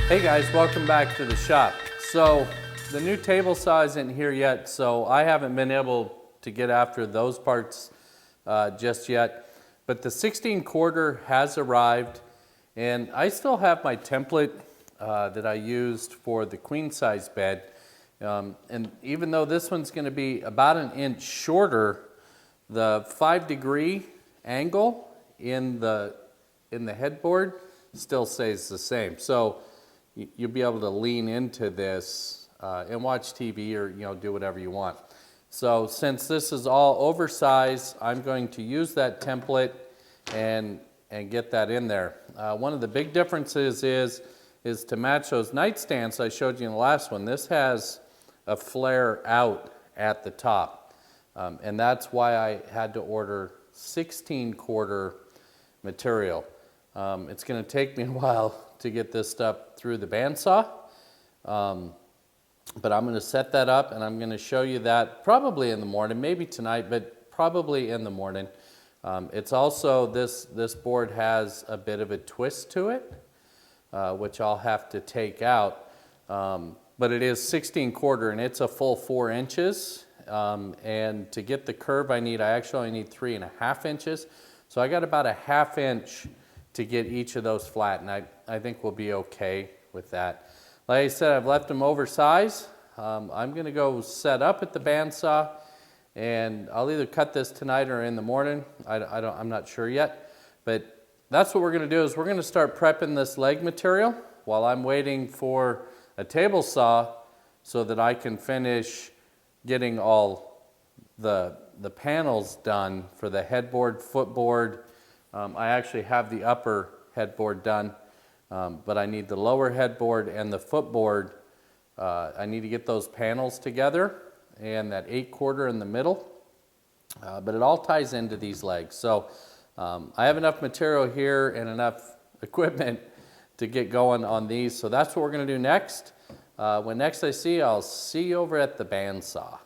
Hey guys, welcome back to the shop. So the new table saw isn't here yet, so I haven't been able to get after those parts just yet. But the 16-quarter has arrived, and I still have my template that I used for the queen size bed. And even though this one's going to be about an inch shorter, the 5-degree angle in the headboard still stays the same. So you'll be able to lean into this and watch TV or do whatever you want. So since this is all oversized, I'm going to use that template and get that in there. One of the big differences is to match those nightstands I showed you in the last one. This has a flare out at the top, and that's why I had to order 16-quarter material. It's going to take me a while to get this stuff through the bandsaw, but I'm going to set that up and I'm going to show you that probably in the morning, maybe tonight, but probably in the morning. It's also, this board has a bit of a twist to it, which I'll have to take out, but it is 16-quarter and it's a full 4 inches, and to get the curve I actually only need 3.5 inches, so I got about a 1/2 inch to get each of those flat, and I think we'll be okay with that. Like I said, I've left them oversized. I'm going to go set up at the bandsaw, and I'll either cut this tonight or in the morning. I'm not sure yet, but that's what we're going to do. Is we're going to start prepping this leg material while I'm waiting for a table saw so that I can finish getting all the panels done for the headboard, footboard. I actually have the upper headboard done, but I need the lower headboard and the footboard. I need to get those panels together and that 8-quarter in the middle, but it all ties into these legs. So I have enough material here and enough equipment to get going on these. So that's what we're going to do next. When next I see you, I'll see you over at the bandsaw.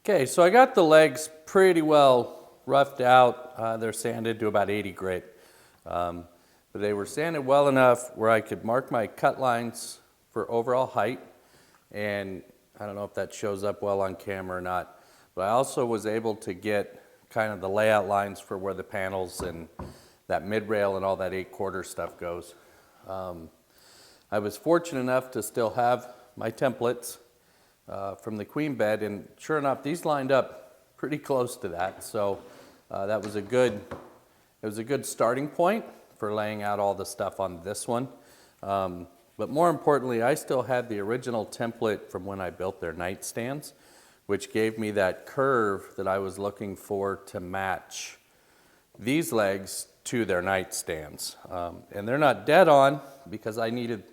Okay, so I got the legs pretty well roughed out. They're sanded to about 80 grit. But they were sanded well enough where I could mark my cut lines for overall height. And I don't know if that shows up well on camera or not, but I also was able to get kind of the layout lines for where the panels and that mid-rail and all that 8-quarter stuff goes. I was fortunate enough to still have my templates from the queen bed, and sure enough, these lined up pretty close to that. So that was a good starting point for laying out all the stuff on this one. But more importantly, I still had the original template from when I built their nightstands, which gave me that curve that I was looking for to match these legs to their nightstands. And they're not dead on because I needed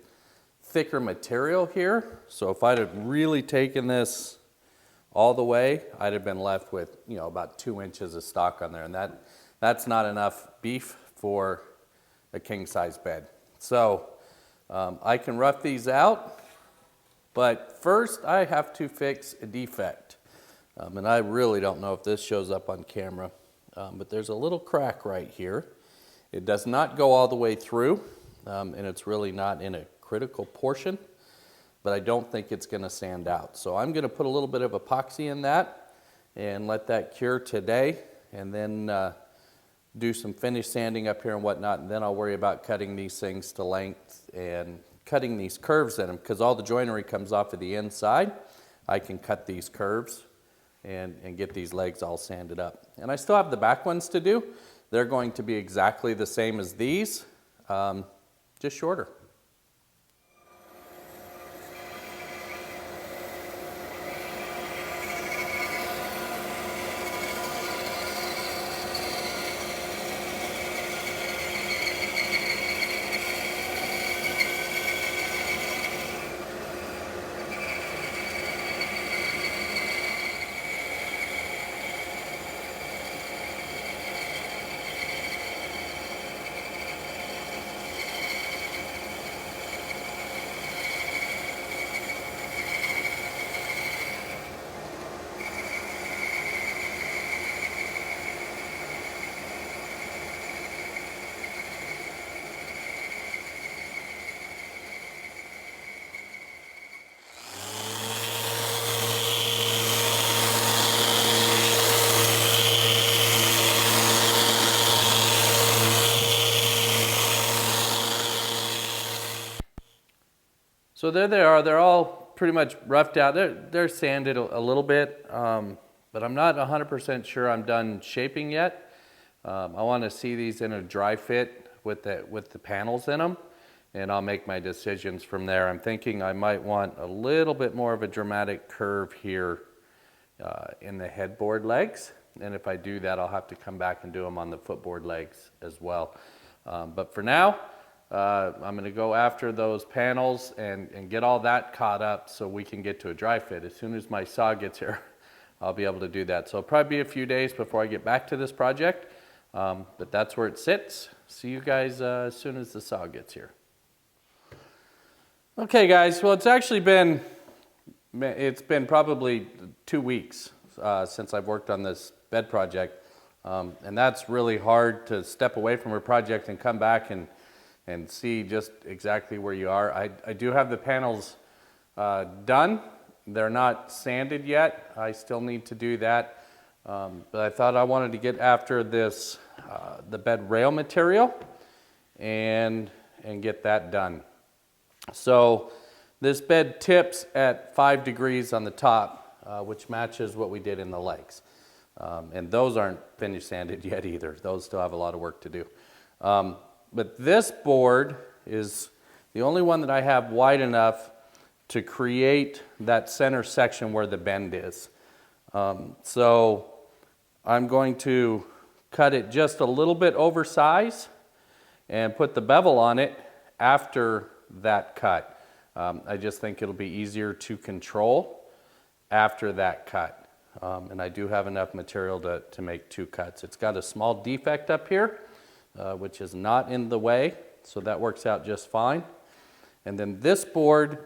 thicker material here. So if I'd have really taken this all the way, I'd have been left with about 2 inches of stock on there, and that's not enough beef for a king size bed. So I can rough these out, but first I have to fix a defect, and I really don't know if this shows up on camera, but there's a little crack right here. It does not go all the way through, and it's really not in a critical portion, but I don't think it's going to sand out. So I'm going to put a little bit of epoxy in that and let that cure today, and then do some finish sanding up here and whatnot, and then I'll worry about cutting these things to length and cutting these curves in them, because all the joinery comes off of the inside. I can cut these curves and get these legs all sanded up. And I still have the back ones to do. They're going to be exactly the same as these, just shorter. So there they are. They're all pretty much roughed out. They're sanded a little bit, but I'm not 100% sure I'm done shaping yet. I want to see these in a dry fit with the panels in them, and I'll make my decisions from there. I'm thinking I might want a little bit more of a dramatic curve here in the headboard legs, and if I do that, I'll have to come back and do them on the footboard legs as well. But for now, I'm going to go after those panels and get all that caught up so we can get to a dry fit. As soon as my saw gets here, I'll be able to do that. So it'll probably be a few days before I get back to this project, but that's where it sits. See you guys as soon as the saw gets here. Okay guys, well it's been probably 2 weeks since I've worked on this bed project, and that's really hard to step away from a project and come back and see just exactly where you are. I do have the panels done. They're not sanded yet. I still need to do that. But I thought I wanted to get after this, the bed rail material and get that done. So this bed tips at 5 degrees on the top, which matches what we did in the legs. And those aren't finished sanded yet either. Those still have a lot of work to do. But this board is the only one that I have wide enough to create that center section where the bend is. So I'm going to cut it just a little bit oversized and put the bevel on it after that cut. I just think it'll be easier to control after that cut. And I do have enough material to make 2 cuts. It's got a small defect up here, which is not in the way, so that works out just fine. And then this board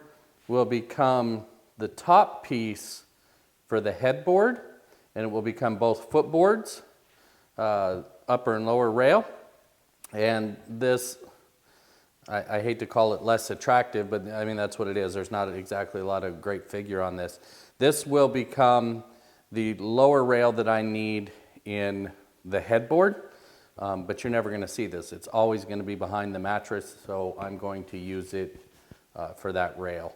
will become the top piece for the headboard, and it will become both footboards, upper and lower rail. And this, I hate to call it less attractive, but I mean that's what it is. There's not exactly a lot of great figure on this. This will become the lower rail that I need in the headboard. But you're never going to see this. It's always going to be behind the mattress, so I'm going to use it for that rail.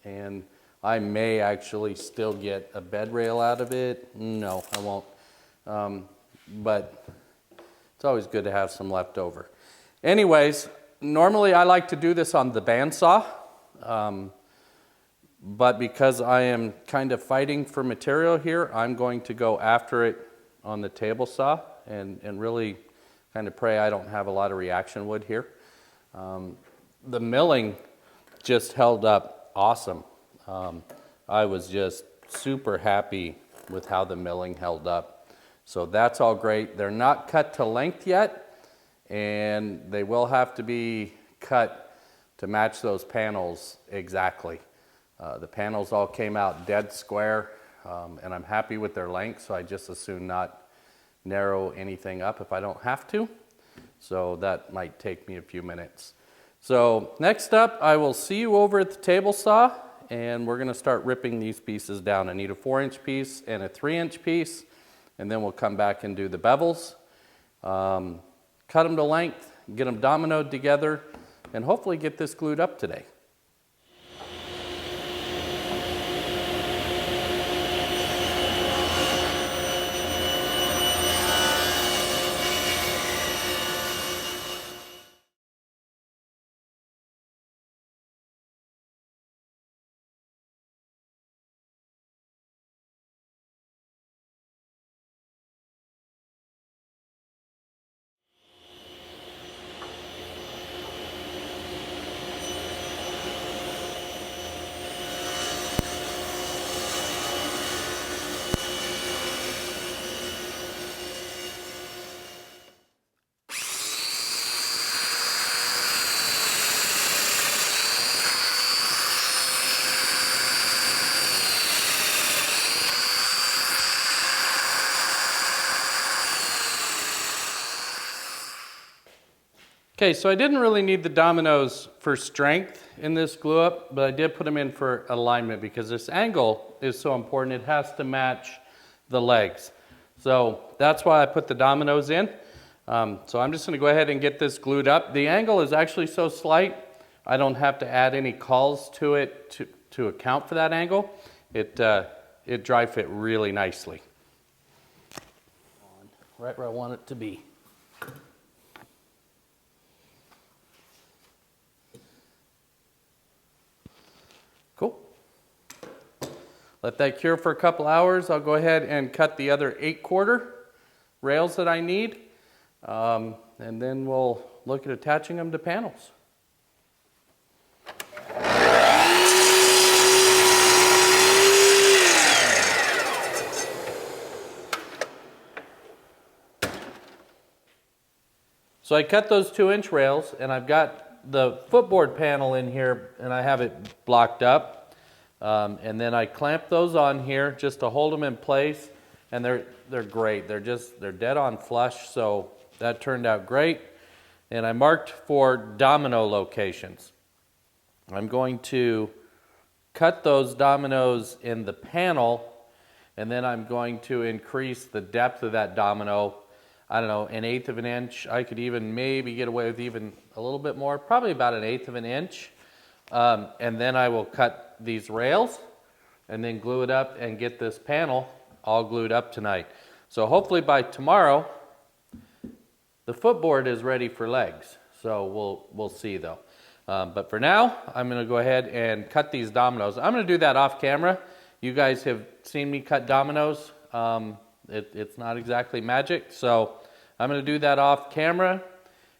And I may actually still get a bed rail out of it. No, I won't. But it's always good to have some left over. Anyways, normally I like to do this on the bandsaw. But because I am kind of fighting for material here, I'm going to go after it on the table saw. And really kind of pray I don't have a lot of reaction wood here. The milling just held up awesome. I was just super happy with how the milling held up. So that's all great. They're not cut to length yet, and they will have to be cut to match those panels exactly. The panels all came out dead square, and I'm happy with their length, so I just as soon not narrow anything up if I don't have to. So that might take me a few minutes. So next up, I will see you over at the table saw, and we're going to start ripping these pieces down. I need a 4-inch piece and a 3-inch piece, and then we'll come back and do the bevels. Cut them to length, get them dominoed together, and hopefully get this glued up today. Okay, so I didn't really need the dominoes for strength in this glue up, but I did put them in for alignment because this angle is so important. It has to match the legs. So that's why I put the dominoes in. So I'm just going to go ahead and get this glued up. The angle is actually so slight, I don't have to add any cauls to it to account for that angle. It dry fit really nicely. Right where I want it to be. Cool. Let that cure for a couple hours. I'll go ahead and cut the other 8/4 rails that I need, and then we'll look at attaching them to panels. So I cut those 2-inch rails, and I've got the footboard panel in here, and I have it blocked up. And then I clamp those on here just to hold them in place, and they're great. They're dead on flush, so that turned out great. And I marked for domino locations. I'm going to cut those dominoes in the panel, and then I'm going to increase the depth of that domino, I don't know, 1/8 of an inch. I could even maybe get away with even a little bit more, probably about 1/8 of an inch. And then I will cut these rails and then glue it up and get this panel all glued up tonight. So hopefully by tomorrow, the footboard is ready for legs. So we'll see though. But for now, I'm going to go ahead and cut these dominoes. I'm going to do that off camera. You guys have seen me cut dominoes. It's not exactly magic, so I'm going to do that off camera,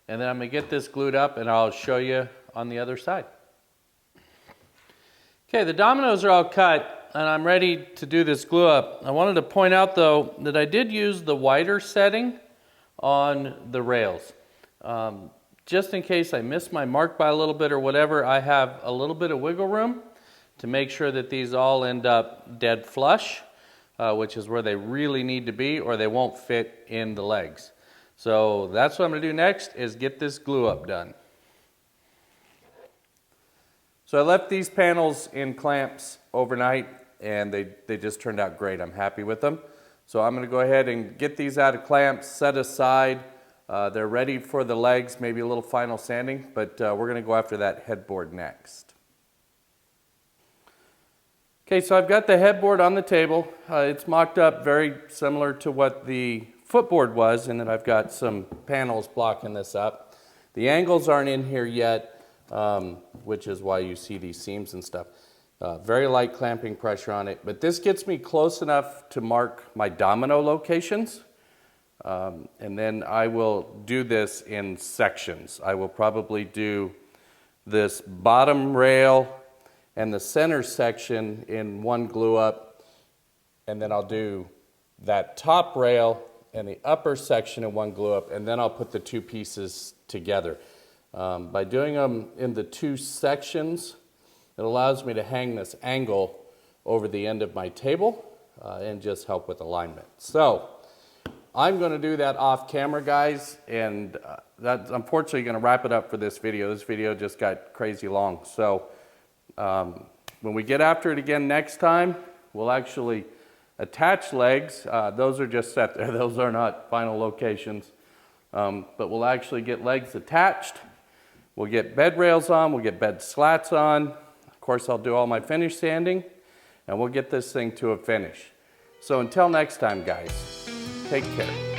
and then I'm going to get this glued up, and I'll show you on the other side. Okay, the dominoes are all cut, and I'm ready to do this glue up. I wanted to point out, though, that I did use the wider setting on the rails. Just in case I miss my mark by a little bit or whatever, I have a little bit of wiggle room to make sure that these all end up dead flush. Which is where they really need to be, or they won't fit in the legs. So that's what I'm going to do next, is get this glue up done. So I left these panels in clamps overnight, and they just turned out great. I'm happy with them. So I'm going to go ahead and get these out of clamps, set aside. They're ready for the legs, maybe a little final sanding, but we're going to go after that headboard next. Okay, so I've got the headboard on the table. It's mocked up very similar to what the footboard was, in that I've got some panels blocking this up. The angles aren't in here yet, which is why you see these seams and stuff. Very light clamping pressure on it, but this gets me close enough to mark my domino locations, and then I will do this in sections. I will probably do this bottom rail and the center section in one glue up, and then I'll do that top rail and the upper section in one glue up, and then I'll put the two pieces together. By doing them in the two sections, it allows me to hang this angle over the end of my table and just help with alignment. So I'm going to do that off camera, guys, and that's unfortunately going to wrap it up for this video. This video just got crazy long. So when we get after it again next time, we'll actually attach legs. Those are just set there. Those are not final locations. But we'll actually get legs attached. We'll get bed rails on. We'll get bed slats on. Of course, I'll do all my finish sanding, and we'll get this thing to a finish. So until next time, guys, take care.